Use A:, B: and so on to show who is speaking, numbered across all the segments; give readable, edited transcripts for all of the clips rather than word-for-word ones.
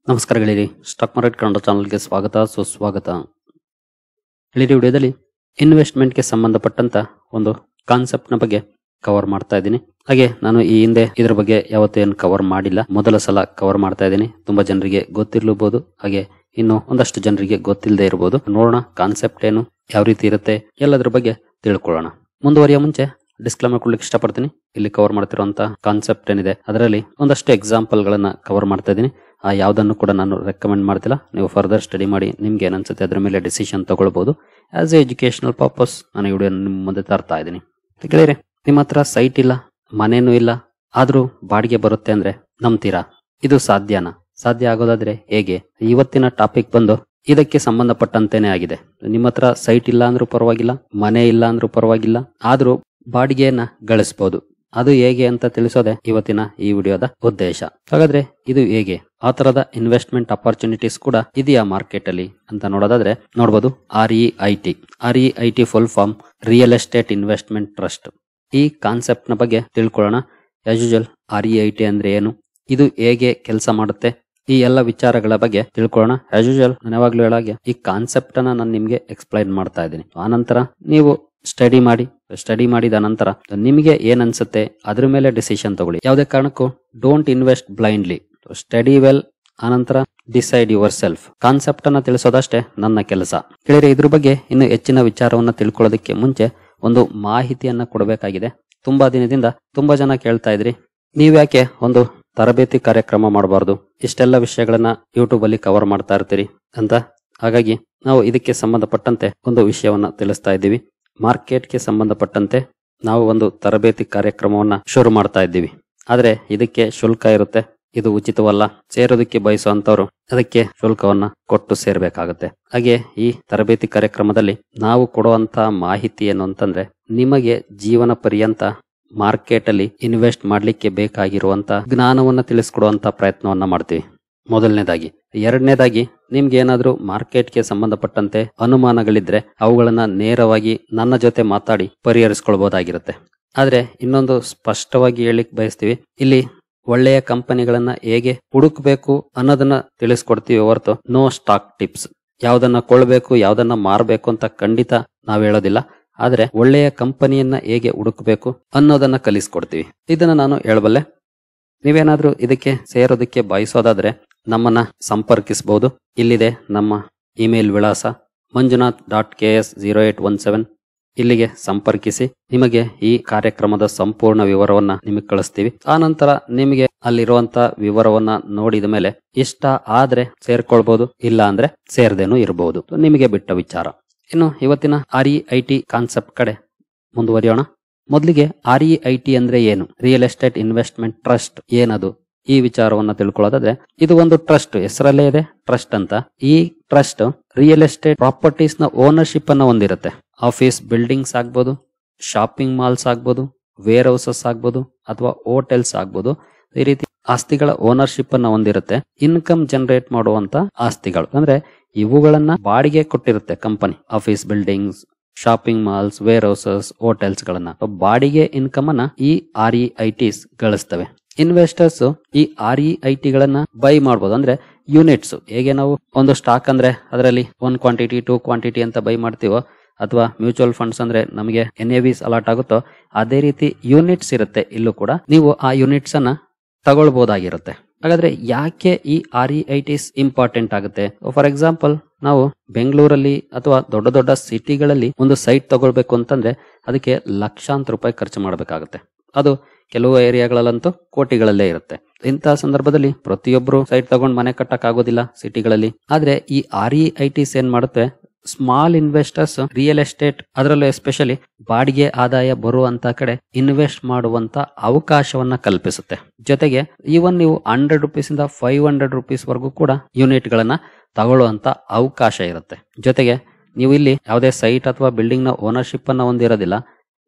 A: ನಮಸ್ಕಾರ ಗೆಳೆಯರಿ, stock market Kannada ಚಾನಲ್ಗೆ ಸ್ವಾಗತ ಸುಸ್ವಾಗತ. ಗೆಳೆಯರಿ, ವಿಡಿಯೋದಲ್ಲಿ ಇನ್ವೆಸ್ಟ್ಮೆಂಟ್ಗೆ ಸಂಬಂಧಪಟ್ಟಂತ ಒಂದು ಕಾನ್ಸೆಪ್ಟ್ ನ ಬಗ್ಗೆ ಕವರ್ ಮಾಡ್ತಾ ಇದ್ದೀನಿ. ಹಾಗೆ ನಾನು ಈ ಹಿಂದೆ ಇದ್ರ ಬಗ್ಗೆ ಯಾವತ್ತೂ ಏನು ಕವರ್ ಮಾಡಿಲ್ಲ, ಮೊದಲ ಸಲ ಕವರ್ ಮಾಡ್ತಾ ಇದ್ದೀನಿ. ತುಂಬಾ ಜನರಿಗೆ ಗೊತ್ತಿರಲೂಬಹುದು, ಹಾಗೆ ಇನ್ನು ಒಂದಷ್ಟು ಜನರಿಗೆ ಗೊತ್ತಿಲ್ಲದೆ ಇರಬಹುದು. ನೋಡೋಣ ಕಾನ್ಸೆಪ್ಟ್ ಏನು, ಯಾವ ರೀತಿ ಇರುತ್ತೆ, ಎಲ್ಲದ್ರ ಬಗ್ಗೆ ತಿಳ್ಕೊಳ್ಳೋಣ. ಮುಂದುವರಿಯ ಮುಂಚೆ ಡಿಸ್ಕ್ಲೇಮರ್ ಕೊಡ್ಲಿಕ್ಕೆ ಇಷ್ಟಪಡ್ತೀನಿ. ಇಲ್ಲಿ ಕವರ್ ಮಾಡ್ತಿರುವಂತ ಕಾನ್ಸೆಪ್ಟ್ ಏನಿದೆ ಅದರಲ್ಲಿ ಒಂದಷ್ಟು ಎಕ್ಸಾಂಪಲ್ ಗಳನ್ನ ಕವರ್ ಮಾಡ್ತಾ ಇದ್ದೀನಿ. ಯಾವ್ದನ್ನು ಕೂಡ ನಾನು ರೆಕಮೆಂಡ್ ಮಾಡ್ತಿಲ್ಲ. ನೀವು ಫರ್ದರ್ ಸ್ಟಡಿ ಮಾಡಿ ನಿಮ್ಗೆ ಏನನ್ಸುತ್ತೆ ಅದ್ರ ಮೇಲೆ ಡಿಸಿಷನ್ ತಗೊಳ್ಬಹುದು. ಆಸ್ ಎ ಎಜುಕೇಶನಲ್ ಪರ್ಪಸ್ ನಾನು ಈ ವಿಡಿಯೋ ನಿಮ್ಮ ಮುಂದೆ ತರ್ತಾ ಇದ್ದೀನಿ. ಗೆಳೆಯರೆ, ನಿಮ್ಮ ಹತ್ರ ಸೈಟ್ ಇಲ್ಲ, ಮನೇನೂ ಇಲ್ಲ, ಆದ್ರೂ ಬಾಡಿಗೆ ಬರುತ್ತೆ ಅಂದ್ರೆ ನಂಬ್ತೀರಾ? ಇದು ಸಾಧ್ಯನಾ? ಸಾಧ್ಯ ಆಗೋದಾದ್ರೆ ಹೇಗೆ? ಇವತ್ತಿನ ಟಾಪಿಕ್ ಬಂದು ಇದಕ್ಕೆ ಸಂಬಂಧಪಟ್ಟಂತೆನೇ ಆಗಿದೆ. ನಿಮ್ಮ ಹತ್ರ ಸೈಟ್ ಇಲ್ಲ ಅಂದ್ರೂ ಪರವಾಗಿಲ್ಲ, ಮನೆ ಇಲ್ಲ ಅಂದ್ರೂ ಪರವಾಗಿಲ್ಲ, ಆದ್ರೂ ಬಾಡಿಗೆಯನ್ನ ಗಳಿಸಬಹುದು. ಅದು ಹೇಗೆ ಅಂತ ತಿಳಿಸೋದೆ ಇವತ್ತಿನ ಈ ವಿಡಿಯೋದ ಉದ್ದೇಶ. ಹಾಗಾದ್ರೆ ಇದು ಹೇಗೆ? ಆ ತರದ ಇನ್ವೆಸ್ಟ್ಮೆಂಟ್ ಅಪರ್ಚುನಿಟೀಸ್ ಕೂಡ ಇದೆಯಾ ಮಾರ್ಕೆಟ್ ಅಲ್ಲಿ ಅಂತ ನೋಡೋದಾದ್ರೆ ನೋಡಬಹುದು. REIT full form real estate investment trust. ಈ ಕಾನ್ಸೆಪ್ಟ್ ನ ಬಗ್ಗೆ ತಿಳ್ಕೊಳ್ಳೋಣ. ಆಸ್ ಯೂಶುವಲ್ REIT ಅಂದ್ರೆ ಏನು, ಇದು ಹೇಗೆ ಕೆಲಸ ಮಾಡುತ್ತೆ, ಈ ಎಲ್ಲ ವಿಚಾರಗಳ ಬಗ್ಗೆ ತಿಳ್ಕೊಳ್ಳೋಣ. ಆಸ್ ಯೂಶುವಲ್ ನಾನು ಯಾವಾಗ್ಲೂ ಹೇಳಾಗೆ ಈ ಕಾನ್ಸೆಪ್ಟ್ ಅನ್ನ ನಾನು ನಿಮ್ಗೆ ಎಕ್ಸ್ಪ್ಲೈನ್ ಮಾಡ್ತಾ ಇದ್ದೀನಿ. ಆನಂತರ ನೀವು ಸ್ಟಡಿ ಮಾಡಿದ ನಂತರ ನಿಮಗೆ ಏನ್ ಅನ್ಸುತ್ತೆ ಅದ್ರ ಮೇಲೆ ಡಿಸಿಷನ್ ತಗೊಳ್ಳಿ. ಯಾವುದೇ ಕಾರಣಕ್ಕೂ don't invest blindly, study well, ಆನಂತರ ಡಿಸೈಡ್ ಯುವರ್ ಸೆಲ್ಫ್. ಕಾನ್ಸೆಪ್ಟ್ ಅನ್ನ ತಿಳಿಸೋದಷ್ಟೇ ನನ್ನ ಕೆಲಸ. ಕೇಳಿದ್ರೆ ಇದ್ರ ಬಗ್ಗೆ ಇನ್ನು ಹೆಚ್ಚಿನ ವಿಚಾರವನ್ನ ತಿಳ್ಕೊಳ್ಳೋದಕ್ಕೆ ಮುಂಚೆ ಒಂದು ಮಾಹಿತಿಯನ್ನ ಕೊಡಬೇಕಾಗಿದೆ. ತುಂಬಾ ದಿನದಿಂದ ತುಂಬಾ ಜನ ಕೇಳ್ತಾ ಇದ್ರಿ, ನೀವ್ಯಾಕೆ ಒಂದು ತರಬೇತಿ ಕಾರ್ಯಕ್ರಮ ಮಾಡಬಾರ್ದು, ಇಷ್ಟೆಲ್ಲ ವಿಷಯಗಳನ್ನ ಯೂಟ್ಯೂಬ್ ಅಲ್ಲಿ ಕವರ್ ಮಾಡ್ತಾ ಇರ್ತೀರಿ ಅಂತ. ಹಾಗಾಗಿ ನಾವು ಇದಕ್ಕೆ ಸಂಬಂಧಪಟ್ಟಂತೆ ಒಂದು ವಿಷಯವನ್ನ ತಿಳಿಸ್ತಾ ಇದ್ದೀವಿ. ಮಾರ್ಕೆಟ್ಗೆ ಸಂಬಂಧಪಟ್ಟಂತೆ ನಾವು ಒಂದು ತರಬೇತಿ ಕಾರ್ಯಕ್ರಮವನ್ನ ಶುರು ಮಾಡ್ತಾ ಇದ್ದೀವಿ. ಆದ್ರೆ ಇದಕ್ಕೆ ಶುಲ್ಕ ಇರುತ್ತೆ, ಇದು ಉಚಿತವಲ್ಲ. ಸೇರೋದಕ್ಕೆ ಬಯಸುವಂತವ್ರು ಅದಕ್ಕೆ ಶುಲ್ಕವನ್ನ ಕೊಟ್ಟು ಸೇರ್ಬೇಕಾಗತ್ತೆ. ಹಾಗೆ ಈ ತರಬೇತಿ ಕಾರ್ಯಕ್ರಮದಲ್ಲಿ ನಾವು ಕೊಡುವಂತ ಮಾಹಿತಿ ಏನು ಅಂತಂದ್ರೆ, ನಿಮಗೆ ಜೀವನ ಪರ್ಯಂತ ಮಾರ್ಕೆಟ್ ಅಲ್ಲಿ ಇನ್ವೆಸ್ಟ್ ಮಾಡ್ಲಿಕ್ಕೆ ಬೇಕಾಗಿರುವಂತ ಜ್ಞಾನವನ್ನ ತಿಳಿಸ್ಕೊಡುವಂತ ಪ್ರಯತ್ನವನ್ನ ಮಾಡ್ತೀವಿ, ಮೊದಲನೇದಾಗಿ. ಎರಡನೇದಾಗಿ, ನಿಮ್ಗೆ ಏನಾದ್ರೂ ಮಾರ್ಕೆಟ್ಗೆ ಸಂಬಂಧಪಟ್ಟಂತೆ ಅನುಮಾನಗಳಿದ್ರೆ ಅವುಗಳನ್ನ ನೇರವಾಗಿ ನನ್ನ ಜೊತೆ ಮಾತಾಡಿ ಪರಿಹರಿಸ್ಕೊಳ್ಬಹುದಾಗಿರುತ್ತೆ. ಆದ್ರೆ ಇನ್ನೊಂದು ಸ್ಪಷ್ಟವಾಗಿ ಹೇಳಿಕ್ ಬಯಸ್ತೀವಿ, ಇಲ್ಲಿ ಒಳ್ಳೆಯ ಕಂಪನಿಗಳನ್ನ ಹೇಗೆ ಹುಡುಕ್ಬೇಕು ಅನ್ನೋದನ್ನ ತಿಳಿಸ್ಕೊಡ್ತೀವಿ ಹೊರತು ನೋ ಸ್ಟಾಕ್ ಟಿಪ್ಸ್. ಯಾವ್ದನ್ನ ಕೊಳ್ಳಬೇಕು, ಯಾವ್ದನ್ನ ಮಾರಬೇಕು ಅಂತ ಖಂಡಿತ ನಾವ್ ಹೇಳೋದಿಲ್ಲ. ಆದ್ರೆ ಒಳ್ಳೆಯ ಕಂಪನಿಯನ್ನ ಹೇಗೆ ಹುಡುಕ್ಬೇಕು ಅನ್ನೋದನ್ನ ಕಲಿಸ್ಕೊಡ್ತೀವಿ. ಇದನ್ನ ನಾನು ಹೇಳಬಲ್ಲೆ. ನೀವೇನಾದ್ರೂ ಇದಕ್ಕೆ ಸೇರೋದಕ್ಕೆ ಬಯಸೋದಾದ್ರೆ ನಮ್ಮನ್ನ ಸಂಪರ್ಕಿಸಬಹುದು. ಇಲ್ಲಿದೆ ನಮ್ಮ ಇಮೇಲ್ ವಿಳಾಸ manjunath.ks0817. ಇಲ್ಲಿಗೆ ಸಂಪರ್ಕಿಸಿ. ನಿಮಗೆ ಈ ಕಾರ್ಯಕ್ರಮದ ಸಂಪೂರ್ಣ ವಿವರವನ್ನ ನಿಮಗೆ ಕಳಿಸ್ತೀವಿ. ಆನಂತರ ನಿಮಗೆ ಅಲ್ಲಿರುವಂತ ವಿವರವನ್ನ ನೋಡಿದ ಮೇಲೆ ಇಷ್ಟ ಆದ್ರೆ ಸೇರ್ಕೊಳ್ಬಹುದು, ಇಲ್ಲ ಅಂದ್ರೆ ಸೇರ್ದೇನೂ ಇರಬಹುದು, ನಿಮಗೆ ಬಿಟ್ಟ ವಿಚಾರ. ಇನ್ನು ಇವತ್ತಿನ REIT ಕಾನ್ಸೆಪ್ಟ್ ಕಡೆ ಮುಂದುವರಿಯೋಣ. ಮೊದಲಿಗೆ REIT ಅಂದ್ರೆ ಏನು, ರಿಯಲ್ ಎಸ್ಟೇಟ್ ಇನ್ವೆಸ್ಟ್ಮೆಂಟ್ ಟ್ರಸ್ಟ್ ಏನದು, ಈ ವಿಚಾರವನ್ನ ತಿಳ್ಕೊಳ್ಳೋದಾದ್ರೆ ಇದು ಒಂದು ಟ್ರಸ್ಟ್, ಹೆಸರಲ್ಲೇ ಇದೆ ಟ್ರಸ್ಟ್ ಅಂತ. ಈ ಟ್ರಸ್ಟ್ ರಿಯಲ್ ಎಸ್ಟೇಟ್ ಪ್ರಾಪರ್ಟೀಸ್ ನ ಓನರ್ಶಿಪ್ ಅನ್ನ ಹೊಂದಿರುತ್ತೆ. ಆಫೀಸ್ ಬಿಲ್ಡಿಂಗ್ಸ್ ಆಗ್ಬೋದು, ಶಾಪಿಂಗ್ ಮಾಲ್ಸ್ ಆಗ್ಬೋದು, ವೇರ್ ಹೌಸಸ್ ಆಗ್ಬೋದು, ಅಥವಾ ಹೋಟೆಲ್ಸ್ ಆಗ್ಬೋದು. ಈ ರೀತಿ ಆಸ್ತಿಗಳ ಓನರ್ಶಿಪ್ ಅನ್ನ ಹೊಂದಿರುತ್ತೆ. ಇನ್ಕಮ್ ಜನರೇಟ್ ಮಾಡುವಂತ ಆಸ್ತಿಗಳು ಅಂದ್ರೆ ಇವುಗಳನ್ನ ಬಾಡಿಗೆ ಕೊಟ್ಟಿರುತ್ತೆ company. Office buildings, shopping malls, warehouses, hotels ಗಳನ್ನ ಬಾಡಿಗೆ ಇನ್ಕಮ್ ಅನ್ನ ಈ REITs ಗಳಿಸ್ತವೆ. ಇನ್ವೆಸ್ಟರ್ಸ್ ಈ REIT ಗಳನ್ನ ಬೈ ಮಾಡಬಹುದು. ಅಂದ್ರೆ ಯೂನಿಟ್ಸ್, ಹೇಗೆ ನಾವು ಒಂದು ಸ್ಟಾಕ್ ಅಂದ್ರೆ ಅದರಲ್ಲಿ 1 ಕ್ವಾಂಟಿಟಿ 2 ಕ್ವಾಂಟಿಟಿ ಅಂತ ಬೈ ಮಾಡ್ತೀವೋ, ಅಥವಾ ಮ್ಯೂಚುವಲ್ ಫಂಡ್ಸ್ ಅಂದ್ರೆ ನಮಗೆ NAVs ಅಲಾಟ್ ಆಗುತ್ತೋ, ಅದೇ ರೀತಿ ಯೂನಿಟ್ಸ್ ಇರುತ್ತೆ. ಇಲ್ಲೂ ಕೂಡ ನೀವು ಆ ಯೂನಿಟ್ಸ್ ಅನ್ನ ತಗೊಳ್ಬಹುದಾಗಿರುತ್ತೆ. ಹಾಗಾದ್ರೆ ಯಾಕೆ ಈ REITs ಇಂಪಾರ್ಟೆಂಟ್ ಆಗುತ್ತೆ? ಫಾರ್ ಎಕ್ಸಾಂಪಲ್, ನಾವು ಬೆಂಗಳೂರಲ್ಲಿ ಅಥವಾ ದೊಡ್ಡ ದೊಡ್ಡ ಸಿಟಿಗಳಲ್ಲಿ ಒಂದು ಸೈಟ್ ತಗೊಳ್ಬೇಕು ಅಂತಂದ್ರೆ ಅದಕ್ಕೆ ಲಕ್ಷಾಂತರ ರೂಪಾಯಿ ಖರ್ಚು ಮಾಡಬೇಕಾಗುತ್ತೆ. ಅದು ಕೆಲವು ಏರಿಯಾಗಳಲ್ಲಂತೂ ಕೋಟಿಗಳಲ್ಲೇ ಇರುತ್ತೆ. ಇಂತಹ ಸಂದರ್ಭದಲ್ಲಿ ಪ್ರತಿಯೊಬ್ರು ಸೈಟ್ ತಗೊಂಡು ಮನೆ ಕಟ್ಟಕ್ ಆಗೋದಿಲ್ಲ ಸಿಟಿಗಳಲ್ಲಿ. ಆದ್ರೆ ಈ REITs ಏನ್ ಮಾಡುತ್ತೆ, ಸ್ಮಾಲ್ ಇನ್ವೆಸ್ಟರ್ಸ್ ರಿಯಲ್ ಎಸ್ಟೇಟ್, ಅದರಲ್ಲೂ ಎಸ್ಪೆಷಲಿ ಬಾಡಿಗೆ ಆದಾಯ ಬರುವಂತ ಕಡೆ ಇನ್ವೆಸ್ಟ್ ಮಾಡುವಂತ ಅವಕಾಶವನ್ನ ಕಲ್ಪಿಸುತ್ತೆ. ಜೊತೆಗೆ ಈವನ್ ನೀವು 100 ರೂಪೀಸ್ ಇಂದ 500 ರೂಪೀಸ್ ವರೆಗೂ ಕೂಡ ಯೂನಿಟ್ ಗಳನ್ನ ತಗೊಳ್ಳುವಂತ ಅವಕಾಶ ಇರುತ್ತೆ. ಜೊತೆಗೆ ನೀವು ಇಲ್ಲಿ ಯಾವುದೇ ಸೈಟ್ ಅಥವಾ ಬಿಲ್ಡಿಂಗ್ ನ ಓನರ್ಶಿಪ್ ಅನ್ನ ಹೊಂದಿರೋದಿಲ್ಲ.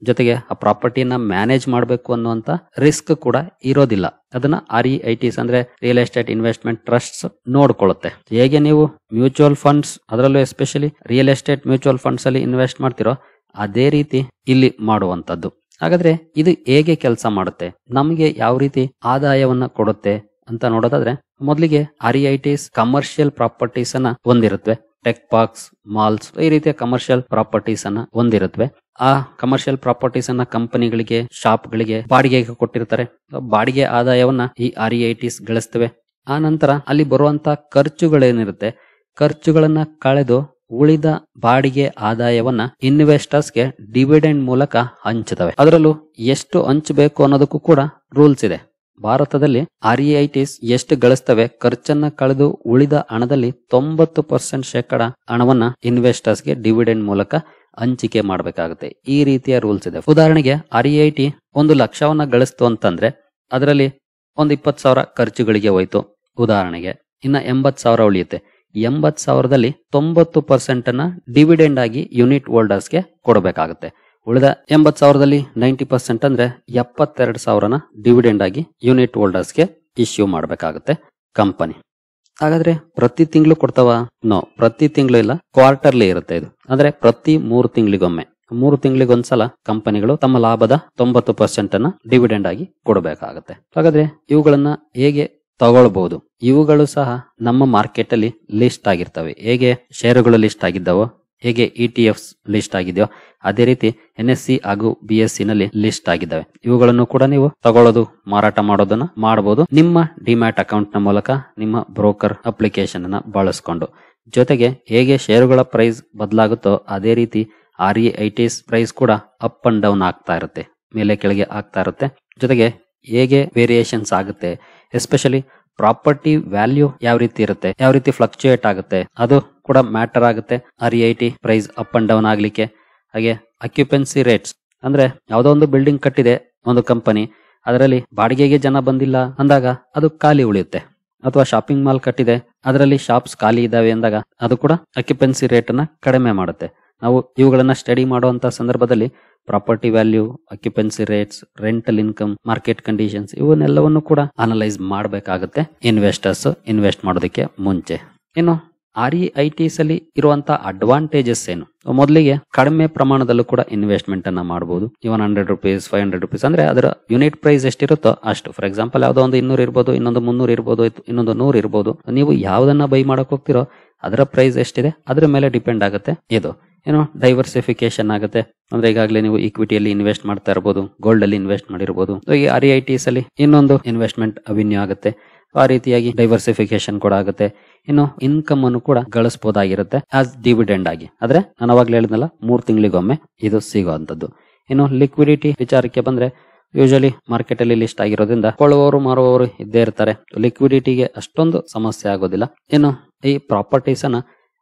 A: ಜೊತೆಗೆ ಆ ಪ್ರಾಪರ್ಟಿಯನ್ನ ಮ್ಯಾನೇಜ್ ಮಾಡಬೇಕು ಅನ್ನುವಂತ ರಿಸ್ಕ್ ಕೂಡ ಇರೋದಿಲ್ಲ. ಅದನ್ನ REITs ಅಂದ್ರೆ ರಿಯಲ್ ಎಸ್ಟೇಟ್ ಇನ್ವೆಸ್ಟ್ಮೆಂಟ್ ಟ್ರಸ್ಟ್ಸ್ ನೋಡ್ಕೊಳ್ಳುತ್ತೆ. ಹೇಗೆ ನೀವು ಮ್ಯೂಚುವಲ್ ಫಂಡ್ಸ್, ಅದರಲ್ಲೂ especially real estate mutual funds ಅಲ್ಲಿ ಇನ್ವೆಸ್ಟ್ ಮಾಡ್ತಿರೋ ಅದೇ ರೀತಿ ಇಲ್ಲಿ ಮಾಡುವಂತದ್ದು. ಹಾಗಾದ್ರೆ ಇದು ಹೇಗೆ ಕೆಲಸ ಮಾಡುತ್ತೆ, ನಮಗೆ ಯಾವ ರೀತಿ ಆದಾಯವನ್ನ ಕೊಡುತ್ತೆ ಅಂತ ನೋಡೋದಾದ್ರೆ ಮೊದಲಿಗೆ REITs ಕಮರ್ಷಿಯಲ್ ಪ್ರಾಪರ್ಟೀಸ್ ಅನ್ನ ಹೊಂದಿರುತ್ತವೆ. ಟೆಕ್ ಪಾರ್ಕ್ಸ್, ಮಾಲ್ಸ್ ಈ ರೀತಿಯ ಕಮರ್ಷಿಯಲ್ ಪ್ರಾಪರ್ಟೀಸ್ ಅನ್ನ ಹೊಂದಿರುತ್ತವೆ. ಆ ಕಮರ್ಷಿಯಲ್ ಪ್ರಾಪರ್ಟೀಸ್ ಅನ್ನ ಕಂಪನಿಗಳಿಗೆ, ಶಾಪ್ಗಳಿಗೆ ಬಾಡಿಗೆಗೆ ಕೊಟ್ಟಿರ್ತಾರೆ. ಬಾಡಿಗೆ ಆದಾಯವನ್ನ ಈ REITs ಗಳಿಸ್ತವೆ. ಆ ನಂತರ ಅಲ್ಲಿ ಬರುವಂತ ಖರ್ಚುಗಳೇನಿರುತ್ತೆ, ಖರ್ಚುಗಳನ್ನ ಕಳೆದು ಉಳಿದ ಬಾಡಿಗೆ ಆದಾಯವನ್ನ ಇನ್ವೆಸ್ಟರ್ಸ್ಗೆ ಡಿವಿಡೆಂಡ್ ಮೂಲಕ ಹಂಚುತ್ತವೆ. ಅದರಲ್ಲೂ ಎಷ್ಟು ಹಂಚಬೇಕು ಅನ್ನೋದಕ್ಕೂ ಕೂಡ ರೂಲ್ಸ್ ಇದೆ. ಭಾರತದಲ್ಲಿ REITs ಎಷ್ಟು ಗಳಿಸ್ತವೆ, ಖರ್ಚನ್ನ ಕಳೆದು ಉಳಿದ ಹಣದಲ್ಲಿ 90% ಶೇಕಡ ಹಣವನ್ನ ಇನ್ವೆಸ್ಟರ್ಸ್ಗೆ ಡಿವಿಡೆಂಡ್ ಮೂಲಕ ಹಂಚಿಕೆ ಮಾಡಬೇಕಾಗುತ್ತೆ. ಈ ರೀತಿಯ ರೂಲ್ಸ್ ಇದೆ. ಉದಾಹರಣೆಗೆ REIT 1 ಲಕ್ಷವನ್ನ ಗಳಿಸ್ತು ಅಂತಂದ್ರೆ ಅದರಲ್ಲಿ ಒಂದು 20,000 ಖರ್ಚುಗಳಿಗೆ ಹೋಯ್ತು ಉದಾಹರಣೆಗೆ, ಇನ್ನ 80,000 ಉಳಿಯುತ್ತೆ. 80,000ದಲ್ಲಿ 90% ಅನ್ನ ಡಿವಿಡೆಂಡ್ ಆಗಿ ಯೂನಿಟ್ ಹೋಲ್ಡರ್ಸ್ಗೆ ಕೊಡಬೇಕಾಗುತ್ತೆ. ಉಳಿದ 80,000ದಲ್ಲಿ 90% ಅಂದ್ರೆ 72,000ನ ಡಿವಿಡೆಂಡ್ ಆಗಿ ಯೂನಿಟ್ ಹೋಲ್ಡರ್ಸ್ಗೆ ಇಶ್ಯೂ ಮಾಡಬೇಕಾಗುತ್ತೆ ಕಂಪನಿ. ಹಾಗಾದ್ರೆ ಪ್ರತಿ ತಿಂಗಳು ಕೊಡ್ತಾವ? ನೋ, ಪ್ರತಿ ತಿಂಗಳು ಇಲ್ಲ, ಕ್ವಾರ್ಟರ್ಲಿ ಇರುತ್ತೆ ಇದು. ಅಂದ್ರೆ ಪ್ರತಿ 3 ತಿಂಗಳಿಗೊಮ್ಮೆ, 3 ತಿಂಗಳಿಗೊಂದ್ಸಲ ಕಂಪನಿಗಳು ತಮ್ಮ ಲಾಭದ 90% ಅನ್ನ ಡಿವಿಡೆಂಡ್ ಆಗಿ ಕೊಡಬೇಕಾಗುತ್ತೆ. ಹಾಗಾದ್ರೆ ಇವುಗಳನ್ನ ಹೇಗೆ ತಗೊಳ್ಬಹುದು? ಇವುಗಳು ಸಹ ನಮ್ಮ ಮಾರ್ಕೆಟ್ ಅಲ್ಲಿ ಲಿಸ್ಟ್ ಆಗಿರ್ತವೆ. ಹೇಗೆ ಷೇರುಗಳು ಲಿಸ್ಟ್ ಆಗಿದ್ದಾವೋ, ಹೇಗೆ ETFs ಲಿಸ್ಟ್ ಆಗಿದೆಯೋ, ಅದೇ ರೀತಿ NSE ಹಾಗೂ BSE ನಲ್ಲಿ ಲಿಸ್ಟ್ ಆಗಿದ್ದಾವೆ. ಇವುಗಳನ್ನು ಕೂಡ ನೀವು ತಗೊಳ್ಳೋದು, ಮಾರಾಟ ಮಾಡೋದನ್ನ ಮಾಡಬಹುದು ನಿಮ್ಮ ಡಿಮ್ಯಾಟ್ ಅಕೌಂಟ್ ನ ಮೂಲಕ, ನಿಮ್ಮ ಬ್ರೋಕರ್ ಅಪ್ಲಿಕೇಶನ್ ಅನ್ನ ಬಳಸ್ಕೊಂಡು. ಜೊತೆಗೆ ಹೇಗೆ ಷೇರುಗಳ ಪ್ರೈಸ್ ಬದಲಾಗುತ್ತೋ ಅದೇ ರೀತಿ REITs ಪ್ರೈಸ್ ಕೂಡ ಅಪ್ ಅಂಡ್ ಡೌನ್ ಆಗ್ತಾ ಇರುತ್ತೆ, ಮೇಲೆ ಕೆಳಗೆ ಆಗ್ತಾ ಇರುತ್ತೆ. ಜೊತೆಗೆ ಹೇಗೆ ವೇರಿಯೇಷನ್ಸ್ ಆಗುತ್ತೆ, ಎಸ್ಪೆಷಲಿ ಪ್ರಾಪರ್ಟಿ ವ್ಯಾಲ್ಯೂ ಯಾವ ರೀತಿ ಇರುತ್ತೆ, ಯಾವ ರೀತಿ ಫ್ಲಕ್ಚುಯೇಟ್ ಆಗುತ್ತೆ, ಅದು ಕೂಡ ಮ್ಯಾಟರ್ ಆಗುತ್ತೆ REIT price up and down ಆಗ್ಲಿಕ್ಕೆ. ಹಾಗೆ ಅಕ್ಯುಪೆನ್ಸಿ ರೇಟ್ಸ್ ಅಂದ್ರೆ ಯಾವುದೋ ಒಂದು ಬಿಲ್ಡಿಂಗ್ ಕಟ್ಟಿದೆ ಒಂದು ಕಂಪನಿ, ಅದರಲ್ಲಿ ಬಾಡಿಗೆಗೆ ಜನ ಬಂದಿಲ್ಲ ಅಂದಾಗ ಅದು ಖಾಲಿ ಉಳಿಯುತ್ತೆ. ಅಥವಾ ಶಾಪಿಂಗ್ ಮಾಲ್ ಕಟ್ಟಿದೆ, ಅದರಲ್ಲಿ ಶಾಪ್ಸ್ ಖಾಲಿ ಇದಾವೆ ಅಂದಾಗ ಅದು ಕೂಡ ಅಕ್ಯುಪೆನ್ಸಿ ರೇಟ್ ಅನ್ನ ಕಡಿಮೆ ಮಾಡುತ್ತೆ. ನಾವು ಇವುಗಳನ್ನ ಸ್ಟಡಿ ಮಾಡುವಂತ ಸಂದರ್ಭದಲ್ಲಿ property value, occupancy rates, rental income, market conditions ಇವನ್ನೆಲ್ಲವನ್ನು ಕೂಡ ಅನಲೈಸ್ ಮಾಡಬೇಕಾಗುತ್ತೆ ಇನ್ವೆಸ್ಟರ್ಸ್ ಇನ್ವೆಸ್ಟ್ ಮಾಡೋದಕ್ಕೆ ಮುಂಚೆ. ಇನ್ನು REITs ಅಲ್ಲಿ ಇರುವಂತಹ ಅಡ್ವಾಂಟೇಜಸ್ ಏನು? ಮೊದಲಿಗೆ ಕಡಿಮೆ ಪ್ರಮಾಣದಲ್ಲೂ ಕೂಡ ಇನ್ವೆಸ್ಟ್ಮೆಂಟ್ ಅನ್ನ ಮಾಡಬಹುದು. ಇವನ್ 100 ರೂಪೀಸ್, 500 ರೂಪೀಸ್ ಅಂದ್ರೆ ಅದರ ಯೂನಿಟ್ ಪ್ರೈಸ್ ಎಷ್ಟಿರುತ್ತೋ ಅಷ್ಟು. ಫಾರ್ ಎಕ್ಸಾಂಪಲ್ ಯಾವುದೋ ಒಂದು 200 ಇರ್ಬೋದು, ಇನ್ನೊಂದು 300 ಇರ್ಬೋದು, ಇನ್ನೊಂದು 100 ಇರ್ಬೋದು. ನೀವು ಯಾವ್ದನ್ನ ಬೈ ಮಾಡಕ್ ಹೋಗ್ತಿರೋ ಅದರ ಪ್ರೈಸ್ ಎಷ್ಟಿದೆ ಅದ್ರ ಮೇಲೆ ಡಿಪೆಂಡ್ ಆಗುತ್ತೆ. ಇದು ಏನೋ ಡೈವರ್ಸಿಫಿಕೇಶನ್ ಆಗುತ್ತೆ. ಅಂದ್ರೆ ಈಗಾಗಲೇ ನೀವು ಈಕ್ವಿಟಿಯಲ್ಲಿ ಇನ್ವೆಸ್ಟ್ ಮಾಡ್ತಾ ಇರಬಹುದು, ಗೋಲ್ಡ್ ಅಲ್ಲಿ ಇನ್ವೆಸ್ಟ್ ಮಾಡಿರಬಹುದು. ಈ REITs ಅಲ್ಲಿ ಇನ್ನೊಂದು ಇನ್ವೆಸ್ಟ್ಮೆಂಟ್ ಅವೆನ್ಯೂ ಆಗುತ್ತೆ. ಆ ರೀತಿಯಾಗಿ ಡೈವರ್ಸಿಫಿಕೇಶನ್ ಕೂಡ ಆಗುತ್ತೆ. ಇನ್ನು ಇನ್ಕಮ್ ಅನ್ನು ಕೂಡ ಗಳಿಸಬಹುದಾಗಿರುತ್ತೆ ಆಸ್ ಡಿವಿಡೆಂಡ್ ಆಗಿ. ಆದ್ರೆ ನಾನು ಅವಾಗ್ಲೇ ಹೇಳಿದ್ನಲ್ಲ, 3 ತಿಂಗಳಿಗೊಮ್ಮೆ ಇದು ಸಿಗುವಂತದ್ದು. ಇನ್ನು ಲಿಕ್ವಿಡಿಟಿ ವಿಚಾರಕ್ಕೆ ಬಂದ್ರೆ ಯೂಶಲಿ ಮಾರ್ಕೆಟ್ ಅಲ್ಲಿ ಲಿಸ್ಟ್ ಆಗಿರೋದ್ರಿಂದ ಕೊಳ್ಳುವವರು ಮಾರುವವರು ಇದ್ದೇ ಇರ್ತಾರೆ. ಲಿಕ್ವಿಡಿಟಿಗೆ ಅಷ್ಟೊಂದು ಸಮಸ್ಯೆ ಆಗೋದಿಲ್ಲ. ಇನ್ನು ಈ ಪ್ರಾಪರ್ಟೀಸ್ ಅನ್ನ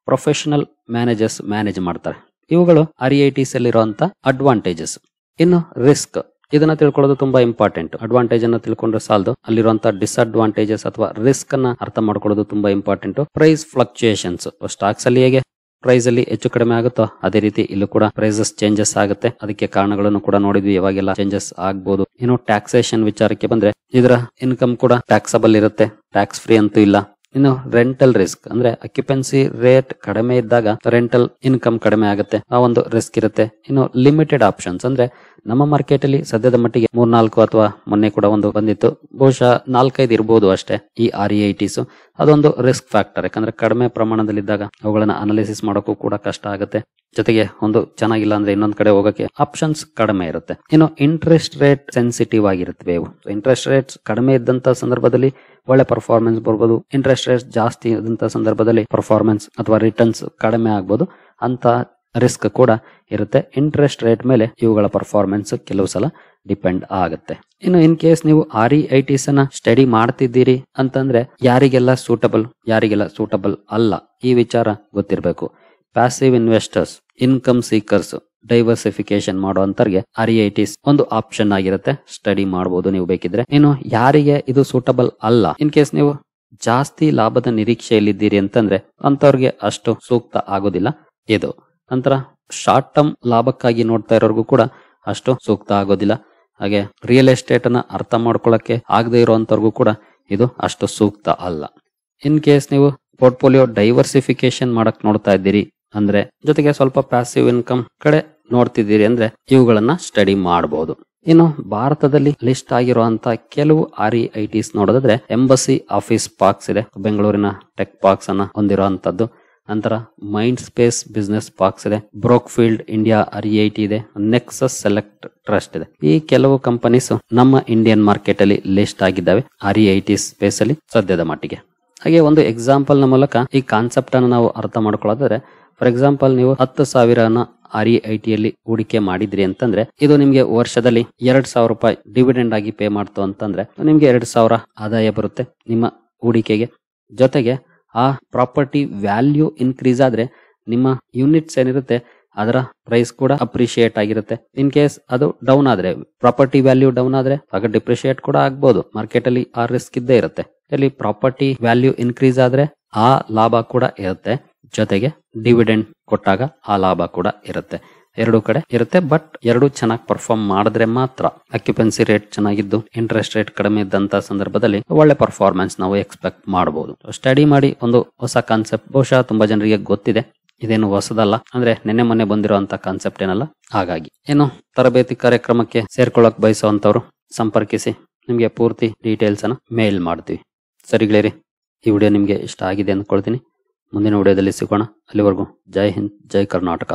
A: ಪ್ರೊಫೆಷನಲ್ ಮ್ಯಾನೇಜರ್ಸ್ ಮ್ಯಾನೇಜ್ ಮಾಡ್ತಾರೆ. ಇವುಗಳು REITs ಅಲ್ಲಿರುವಂತ ಅಡ್ವಾಂಟೇಜಸ್. ಇನ್ನು ರಿಸ್ಕ್, ಇದನ್ನ ತಿಳ್ಕೊಳ್ಳೋದು ತುಂಬಾ ಇಂಪಾರ್ಟೆಂಟ್. ಅಡ್ವಾಂಟೇಜ್ ಅನ್ನ ತಿಳ್ಕೊಂಡ್ರೆ ಸಾಲದು, ಅಲ್ಲಿರುವಂತಹ ಡಿಸ್ಅಡ್ವಾಂಟೇಜಸ್ ಅಥವಾ ರಿಸ್ಕ್ ಅನ್ನ ಅರ್ಥ ಮಾಡ್ಕೊಳ್ಳೋದು ತುಂಬಾ ಇಂಪಾರ್ಟೆಂಟ್. ಪ್ರೈಸ್ ಫ್ಲಕ್ಚುಯೇಷನ್ಸ್, ಸ್ಟಾಕ್ಸ್ ಅಲ್ಲಿ ಹೇಗೆ ಪ್ರೈಸ್ ಅಲ್ಲಿ ಹೆಚ್ಚು ಕಡಿಮೆ ಆಗುತ್ತೋ ಅದೇ ರೀತಿ ಇಲ್ಲೂ ಕೂಡ ಪ್ರೈಸಸ್ ಚೇಂಜಸ್ ಆಗುತ್ತೆ. ಅದಕ್ಕೆ ಕಾರಣಗಳನ್ನು ಕೂಡ ನೋಡಿದ್ವಿ, ಯಾವಾಗೆಲ್ಲ ಚೇಂಜಸ್ ಆಗ್ಬಹುದು. ಇನ್ನು ಟ್ಯಾಕ್ಸೇಷನ್ ವಿಚಾರಕ್ಕೆ ಬಂದ್ರೆ ಇದರ ಇನ್ಕಮ್ ಕೂಡ ಟ್ಯಾಕ್ಸಬಲ್ ಇರುತ್ತೆ, ಟ್ಯಾಕ್ಸ್ ಫ್ರೀ ಅಂತೂ ಇಲ್ಲ. ಇನ್ನು ರೆಂಟಲ್ ರಿಸ್ಕ್ ಅಂದ್ರೆ ಅಕ್ಯುಪೆನ್ಸಿ ರೇಟ್ ಕಡಿಮೆ ಇದ್ದಾಗ ರೆಂಟಲ್ ಇನ್ಕಮ್ ಕಡಿಮೆ ಆಗುತ್ತೆ, ಆ ಒಂದು ರಿಸ್ಕ್ ಇರುತ್ತೆ. ಇನ್ನು ಲಿಮಿಟೆಡ್ ಆಪ್ಷನ್ಸ್ ಅಂದ್ರೆ ನಮ್ಮ ಮಾರ್ಕೆಟ್ ಅಲ್ಲಿ ಸದ್ಯದ ಮಟ್ಟಿಗೆ 3-4 ಅಥವಾ ಮೊನ್ನೆ ಕೂಡ ಒಂದು ಬಂದಿತ್ತು, ಬಹುಶಃ 4-5 ಇರಬಹುದು ಅಷ್ಟೇ ಈ REITs. ಅದೊಂದು ರಿಸ್ಕ್ ಫ್ಯಾಕ್ಟರ್, ಯಾಕಂದ್ರೆ ಕಡಿಮೆ ಪ್ರಮಾಣದಲ್ಲಿದ್ದಾಗ ಅವುಗಳನ್ನ ಅನಾಲಿಸಿಸ್ ಮಾಡೋಕ್ಕೂ ಕೂಡ ಕಷ್ಟ ಆಗುತ್ತೆ. ಜೊತೆಗೆ ಒಂದು ಚೆನ್ನಾಗಿಲ್ಲ ಅಂದ್ರೆ ಇನ್ನೊಂದ್ ಕಡೆ ಹೋಗಕ್ಕೆ ಆಪ್ಷನ್ಸ್ ಕಡಿಮೆ ಇರುತ್ತೆ. ಇನ್ನು ಇಂಟ್ರೆಸ್ಟ್ ರೇಟ್ ಸೆನ್ಸಿಟಿವ್ ಆಗಿರುತ್ತವೆ ಇವು. ಇಂಟ್ರೆಸ್ಟ್ ರೇಟ್ಸ್ ಕಡಿಮೆ ಇದ್ದಂತ ಸಂದರ್ಭದಲ್ಲಿ ಒಳ್ಳೆ ಪರ್ಫಾರ್ಮೆನ್ಸ್ ಬರ್ಬೋದು, ಇಂಟ್ರೆಸ್ಟ್ ರೇಟ್ಸ್ ಜಾಸ್ತಿ ಇದ್ದಂತ ಸಂದರ್ಭದಲ್ಲಿ ಪರ್ಫಾರ್ಮೆನ್ಸ್ ಅಥವಾ ರಿಟರ್ನ್ಸ್ ಕಡಿಮೆ ಆಗ್ಬೋದು ಅಂತ ರಿಸ್ಕ್ ಕೂಡ ಇರುತ್ತೆ. ಇಂಟ್ರೆಸ್ಟ್ ರೇಟ್ ಮೇಲೆ ಇವುಗಳ ಪರ್ಫಾರ್ಮೆನ್ಸ್ ಕೆಲವು ಸಲ ಡಿಪೆಂಡ್ ಆಗುತ್ತೆ. ಇನ್ನು ಇನ್ ಕೇಸ್ ನೀವು REITs ಅನ್ನ ಸ್ಟಡಿ ಮಾಡ್ತಿದ್ದೀರಿ ಅಂತಂದ್ರೆ ಯಾರಿಗೆಲ್ಲ ಸೂಟಬಲ್, ಯಾರಿಗೆಲ್ಲ ಸೂಟಬಲ್ ಅಲ್ಲ ಈ ವಿಚಾರ ಗೊತ್ತಿರಬೇಕು. Passive investors, income seekers, diversification ಮಾಡುವಂತರ್ಗೆ REITs ಒಂದು ಆಪ್ಷನ್ ಆಗಿರುತ್ತೆ, ಸ್ಟಡಿ ಮಾಡಬಹುದು ನೀವು ಬೇಕಿದ್ರೆ. ಇನ್ನು ಯಾರಿಗೆ ಇದು ಸೂಟಬಲ್ ಅಲ್ಲ, ಇನ್ ಕೇಸ್ ನೀವು ಜಾಸ್ತಿ ಲಾಭದ ನಿರೀಕ್ಷೆಯಲ್ಲಿದ್ದೀರಿ ಅಂತಂದ್ರೆ ಅಂತವ್ರಿಗೆ ಅಷ್ಟು ಸೂಕ್ತ ಆಗೋದಿಲ್ಲ ಇದು. ನಂತರ ಶಾರ್ಟ್ ಟರ್ಮ್ ಲಾಭಕ್ಕಾಗಿ ನೋಡ್ತಾ ಇರೋರ್ಗೂ ಕೂಡ ಅಷ್ಟು ಸೂಕ್ತ ಆಗೋದಿಲ್ಲ. ಹಾಗೆ ರಿಯಲ್ ಎಸ್ಟೇಟ್ ಅನ್ನ ಅರ್ಥ ಮಾಡ್ಕೊಳ್ಳಕ್ಕೆ ಆಗದೆ ಇರುವಂತವ್ರಿಗೂ ಕೂಡ ಇದು ಅಷ್ಟು ಸೂಕ್ತ ಅಲ್ಲ. ಇನ್ ಕೇಸ್ ನೀವು ಪೋರ್ಟ್ಫೋಲಿಯೋ ಡೈವರ್ಸಿಫಿಕೇಶನ್ ಮಾಡಕ್ ನೋಡ್ತಾ ಇದ್ದೀರಿ ಅಂದ್ರೆ, ಜೊತೆಗೆ ಸ್ವಲ್ಪ ಪ್ಯಾಸಿವ್ ಇನ್ಕಮ್ ಕಡೆ ನೋಡ್ತಿದ್ದೀರಿ ಅಂದ್ರೆ ಇವುಗಳನ್ನ ಸ್ಟಡಿ ಮಾಡಬಹುದು. ಇನ್ನು ಭಾರತದಲ್ಲಿ ಲಿಸ್ಟ್ ಆಗಿರುವಂತಹ ಕೆಲವು REITs ನೋಡೋದಾದ್ರೆ ಎಂಬಸಿ ಆಫೀಸ್ ಪಾರ್ಕ್ಸ್ ಇದೆ, ಬೆಂಗಳೂರಿನ ಟೆಕ್ ಪಾರ್ಕ್ಸ್ ಅನ್ನ ಹೊಂದಿರುವಂತದ್ದು. ನಂತರ ಮೈಂಡ್ ಸ್ಪೇಸ್ ಬಿಸ್ನೆಸ್ ಪಾರ್ಕ್ಸ್ ಇದೆ, ಬ್ರೋಕ್ಫೀಲ್ಡ್ ಇಂಡಿಯಾ REIT ಇದೆ, ನೆಕ್ಸಸ್ ಸೆಲೆಕ್ಟ್ ಟ್ರಸ್ಟ್ ಇದೆ. ಈ ಕೆಲವು ಕಂಪನೀಸ್ ನಮ್ಮ ಇಂಡಿಯನ್ ಮಾರ್ಕೆಟ್ ಅಲ್ಲಿ ಲಿಸ್ಟ್ ಆಗಿದ್ದಾವೆ REIT ಸ್ಪೇಸ್ ಅಲ್ಲಿ ಸದ್ಯದ ಮಟ್ಟಿಗೆ. ಹಾಗೆ ಒಂದು ಎಕ್ಸಾಂಪಲ್ ನ ಮೂಲಕ ಈ ಕಾನ್ಸೆಪ್ಟ್ ಅನ್ನು ನಾವು ಅರ್ಥ ಮಾಡ್ಕೊಳ್ಳೋದಾದ್ರೆ, ಫಾರ್ ಎಕ್ಸಾಂಪಲ್ ನೀವು 10,000ನ REIT ಯಲ್ಲಿ ಹೂಡಿಕೆ ಮಾಡಿದ್ರಿ ಅಂತಂದ್ರೆ ಇದು ನಿಮ್ಗೆ ವರ್ಷದಲ್ಲಿ 2,000 ರೂಪಾಯಿ ಡಿವಿಡೆಂಡ್ ಆಗಿ ಪೇ ಮಾಡ್ತು ಅಂತಂದ್ರೆ ನಿಮ್ಗೆ 2,000 ಆದಾಯ ಬರುತ್ತೆ ನಿಮ್ಮ ಹೂಡಿಕೆಗೆ. ಜೊತೆಗೆ ಆ ಪ್ರಾಪರ್ಟಿ ವ್ಯಾಲ್ಯೂ ಇನ್ಕ್ರೀಸ್ ಆದ್ರೆ ನಿಮ್ಮ ಯೂನಿಟ್ಸ್ ಏನಿರುತ್ತೆ ಅದರ ಪ್ರೈಸ್ ಕೂಡ ಅಪ್ರಿಶಿಯೇಟ್ ಆಗಿರುತ್ತೆ. ಇನ್ ಕೇಸ್ ಅದು ಡೌನ್ ಆದ್ರೆ, ಪ್ರಾಪರ್ಟಿ ವ್ಯಾಲ್ಯೂ ಡೌನ್ ಆದ್ರೆ ಆಗ ಡಿಪ್ರಿಶಿಯೇಟ್ ಕೂಡ ಆಗ್ಬಹುದು. ಮಾರ್ಕೆಟ್ ಅಲ್ಲಿ ಆ ರಿಸ್ಕ್ ಇದ್ದೇ ಇರುತ್ತೆ. ಇಲ್ಲಿ ಪ್ರಾಪರ್ಟಿ ವ್ಯಾಲ್ಯೂ ಇನ್ಕ್ರೀಸ್ ಆದ್ರೆ ಆ ಲಾಭ ಕೂಡ ಇರುತ್ತೆ, ಜೊತೆಗೆ ಡಿವಿಡೆಂಡ್ ಕೊಟ್ಟಾಗ ಆ ಲಾಭ ಕೂಡ ಇರುತ್ತೆ. ಎರಡು ಕಡೆ ಇರುತ್ತೆ. ಬಟ್ ಎರಡು ಚೆನ್ನಾಗಿ ಪರ್ಫಾರ್ಮ್ ಮಾಡಿದ್ರೆ ಮಾತ್ರ, ಅಕ್ಯುಪೆನ್ಸಿ ರೇಟ್ ಚೆನ್ನಾಗಿದ್ದು ಇಂಟ್ರೆಸ್ಟ್ ರೇಟ್ ಕಡಿಮೆ ಇದ್ದಂತ ಸಂದರ್ಭದಲ್ಲಿ ಒಳ್ಳೆ ಪರ್ಫಾರ್ಮೆನ್ಸ್ ನಾವು ಎಕ್ಸ್ಪೆಕ್ಟ್ ಮಾಡಬಹುದು. ಸ್ಟಡಿ ಮಾಡಿ ಒಂದು ಹೊಸ ಕಾನ್ಸೆಪ್ಟ್, ಬಹುಶಃ ತುಂಬಾ ಜನರಿಗೆ ಗೊತ್ತಿದೆ, ಇದೇನು ಹೊಸದಲ್ಲ, ಅಂದ್ರೆ ನಿನ್ನೆ ಮೊನ್ನೆ ಬಂದಿರುವಂತ ಕಾನ್ಸೆಪ್ಟ್ ಏನಲ್ಲ. ಹಾಗಾಗಿ ಏನು ತರಬೇತಿ ಕಾರ್ಯಕ್ರಮಕ್ಕೆ ಸೇರ್ಕೊಳ್ಳಕ್ ಬಯಸುವಂತವ್ರು ಸಂಪರ್ಕಿಸಿ, ನಿಮ್ಗೆ ಪೂರ್ತಿ ಡೀಟೇಲ್ಸ್ ಅನ್ನ ಮೇಲ್ ಮಾಡ್ತೀವಿ. ಸರಿ ಗೆಳೆಯರಿ, ಈ ವಿಡಿಯೋ ನಿಮ್ಗೆ ಇಷ್ಟ ಆಗಿದೆ ಅಂದ್ಕೊಳ್ತೀನಿ. ಮುಂದಿನ ವಿಡಿಯೋದಲ್ಲಿ ಸಿಗೋಣ. ಅಲ್ಲಿವರೆಗೂ ಜೈ ಹಿಂದ್, ಜೈ ಕರ್ನಾಟಕ.